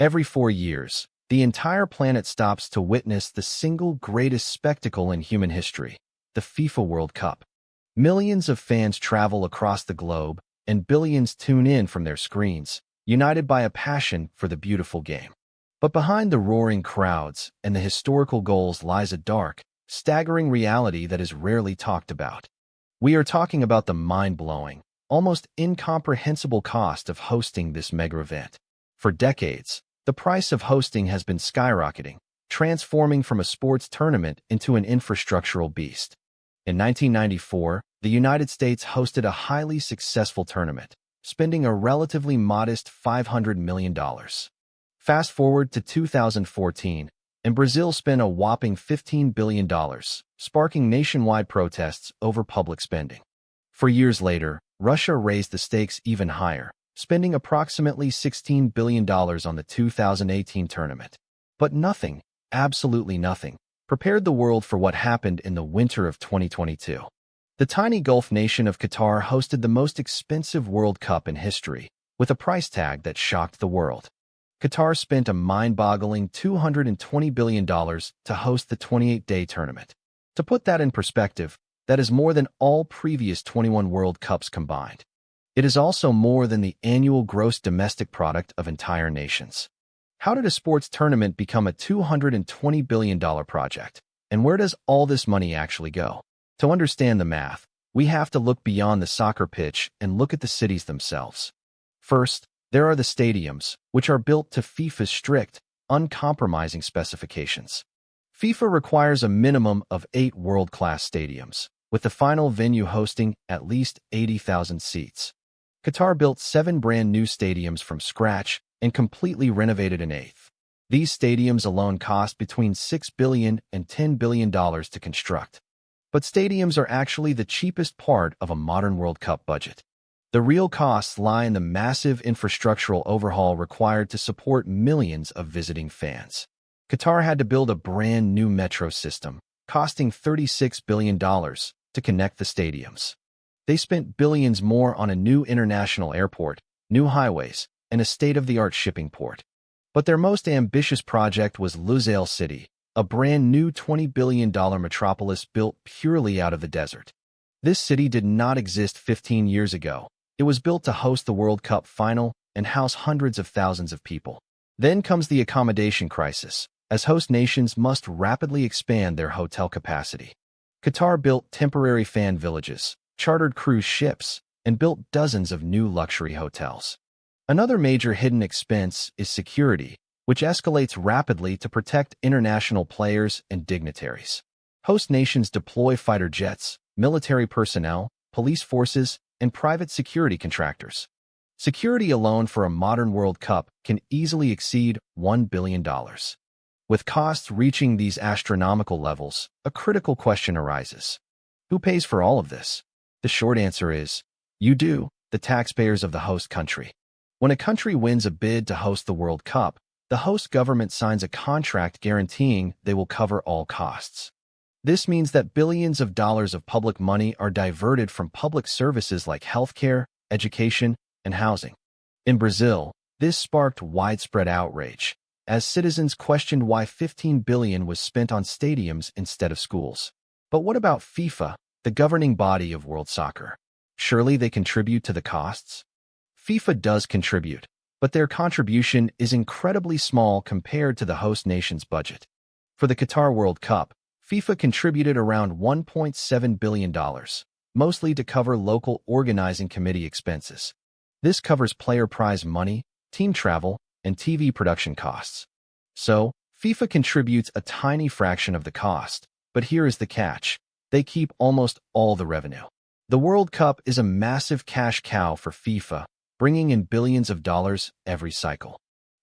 Every 4 years, the entire planet stops to witness the single greatest spectacle in human history, the FIFA World Cup. Millions of fans travel across the globe, and billions tune in from their screens, united by a passion for the beautiful game. But behind the roaring crowds and the historical goals lies a dark, staggering reality that is rarely talked about. We are talking about the mind-blowing, almost incomprehensible cost of hosting this mega event. For decades, the price of hosting has been skyrocketing, transforming from a sports tournament into an infrastructural beast. In 1994, the United States hosted a highly successful tournament, spending a relatively modest $500 million. Fast forward to 2014, and Brazil spent a whopping $15 billion, sparking nationwide protests over public spending. 4 years later, Russia raised the stakes even higher, spending approximately $16 billion on the 2018 tournament. But nothing, absolutely nothing, prepared the world for what happened in the winter of 2022. The tiny Gulf nation of Qatar hosted the most expensive World Cup in history, with a price tag that shocked the world. Qatar spent a mind-boggling $220 billion to host the 28-day tournament. To put that in perspective, that is more than all previous 21 World Cups combined. It is also more than the annual gross domestic product of entire nations. How did a sports tournament become a $220 billion project? And where does all this money actually go? To understand the math, we have to look beyond the soccer pitch and look at the cities themselves. First, there are the stadiums, which are built to FIFA's strict, uncompromising specifications. FIFA requires a minimum of 8 world-class stadiums, with the final venue hosting at least 80,000 seats. Qatar built 7 brand-new stadiums from scratch and completely renovated an 8th. These stadiums alone cost between $6 billion and $10 billion to construct. But stadiums are actually the cheapest part of a modern World Cup budget. The real costs lie in the massive infrastructural overhaul required to support millions of visiting fans. Qatar had to build a brand new metro system, costing $36 billion to connect the stadiums. They spent billions more on a new international airport, new highways, and a state-of-the-art shipping port. But their most ambitious project was Lusail City, a brand new $20 billion metropolis built purely out of the desert. This city did not exist 15 years ago. It was built to host the World Cup final and house hundreds of thousands of people. Then comes the accommodation crisis, as host nations must rapidly expand their hotel capacity. Qatar built temporary fan villages, chartered cruise ships, and built dozens of new luxury hotels. Another major hidden expense is security, which escalates rapidly to protect international players and dignitaries. Host nations deploy fighter jets, military personnel, police forces, and private security contractors. Security alone for a modern World Cup can easily exceed $1 billion. With costs reaching these astronomical levels, a critical question arises. Who pays for all of this? The short answer is, you do, the taxpayers of the host country. When a country wins a bid to host the World Cup, the host government signs a contract guaranteeing they will cover all costs. This means that billions of dollars of public money are diverted from public services like healthcare, education, and housing. In Brazil, this sparked widespread outrage, as citizens questioned why $15 billion was spent on stadiums instead of schools. But what about FIFA, the governing body of world soccer? Surely they contribute to the costs? FIFA does contribute, but their contribution is incredibly small compared to the host nation's budget. For the Qatar World Cup, FIFA contributed around $1.7 billion, mostly to cover local organizing committee expenses. This covers player prize money, team travel, and TV production costs. So, FIFA contributes a tiny fraction of the cost, but here is the catch. They keep almost all the revenue. The World Cup is a massive cash cow for FIFA, bringing in billions of dollars every cycle.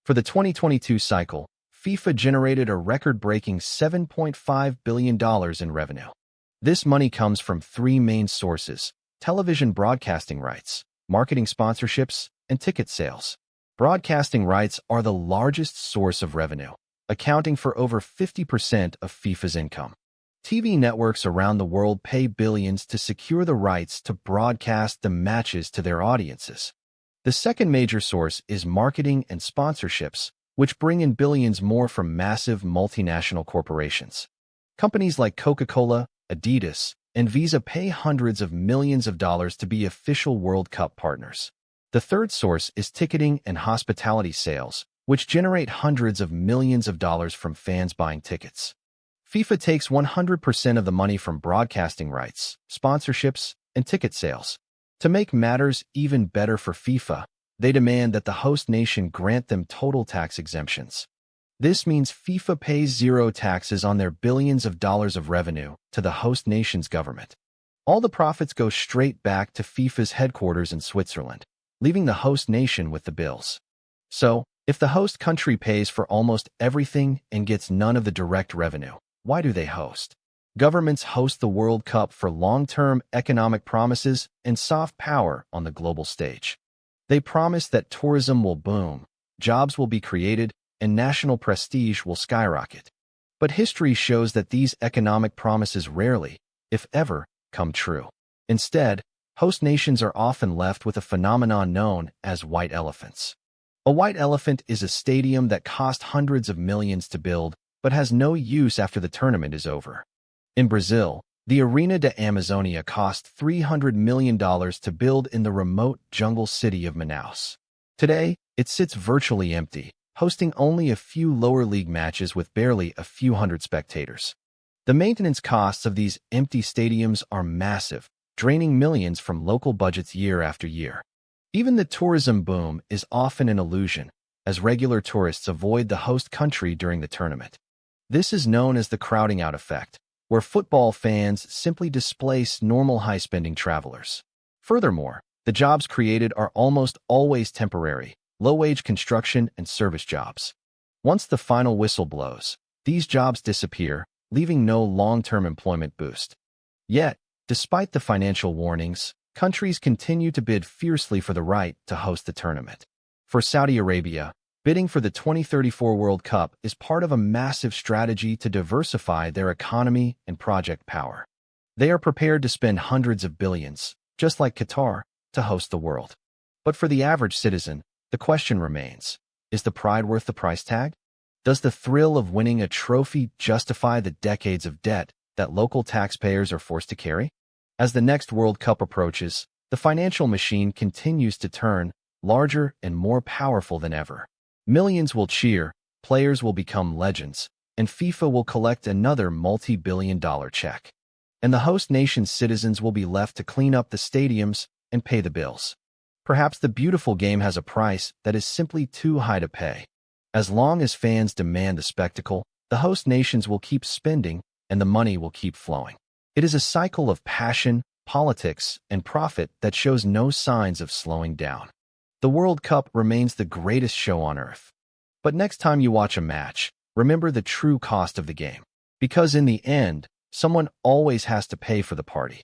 For the 2022 cycle, FIFA generated a record-breaking $7.5 billion in revenue. This money comes from 3 main sources: television broadcasting rights, marketing sponsorships, and ticket sales. Broadcasting rights are the largest source of revenue, accounting for over 50% of FIFA's income. TV networks around the world pay billions to secure the rights to broadcast the matches to their audiences. The second major source is marketing and sponsorships, which bring in billions more from massive multinational corporations. Companies like Coca-Cola, Adidas, and Visa pay hundreds of millions of dollars to be official World Cup partners. The third source is ticketing and hospitality sales, which generate hundreds of millions of dollars from fans buying tickets. FIFA takes 100% of the money from broadcasting rights, sponsorships, and ticket sales. To make matters even better for FIFA, they demand that the host nation grant them total tax exemptions. This means FIFA pays zero taxes on their billions of dollars of revenue to the host nation's government. All the profits go straight back to FIFA's headquarters in Switzerland, leaving the host nation with the bills. So, if the host country pays for almost everything and gets none of the direct revenue, why do they host? Governments host the World Cup for long-term economic promises and soft power on the global stage. They promise that tourism will boom, jobs will be created, and national prestige will skyrocket. But history shows that these economic promises rarely, if ever, come true. Instead, host nations are often left with a phenomenon known as white elephants. A white elephant is a stadium that cost hundreds of millions to build but has no use after the tournament is over. In Brazil, the Arena da Amazônia cost $300 million to build in the remote jungle city of Manaus. Today, it sits virtually empty, hosting only a few lower league matches with barely a few hundred spectators. The maintenance costs of these empty stadiums are massive, draining millions from local budgets year after year. Even the tourism boom is often an illusion, as regular tourists avoid the host country during the tournament. This is known as the crowding out effect, where football fans simply displace normal high-spending travelers. Furthermore, the jobs created are almost always temporary, low-wage construction and service jobs. Once the final whistle blows, these jobs disappear, leaving no long-term employment boost. Yet, despite the financial warnings, countries continue to bid fiercely for the right to host the tournament. For Saudi Arabia, bidding for the 2034 World Cup is part of a massive strategy to diversify their economy and project power. They are prepared to spend hundreds of billions, just like Qatar, to host the world. But for the average citizen, the question remains, is the pride worth the price tag? Does the thrill of winning a trophy justify the decades of debt that local taxpayers are forced to carry? As the next World Cup approaches, the financial machine continues to turn, larger and more powerful than ever. Millions will cheer, players will become legends, and FIFA will collect another multi-billion-dollar check. And the host nation's citizens will be left to clean up the stadiums and pay the bills. Perhaps the beautiful game has a price that is simply too high to pay. As long as fans demand the spectacle, the host nations will keep spending and the money will keep flowing. It is a cycle of passion, politics, and profit that shows no signs of slowing down. The World Cup remains the greatest show on earth. But next time you watch a match, remember the true cost of the game. Because in the end, someone always has to pay for the party.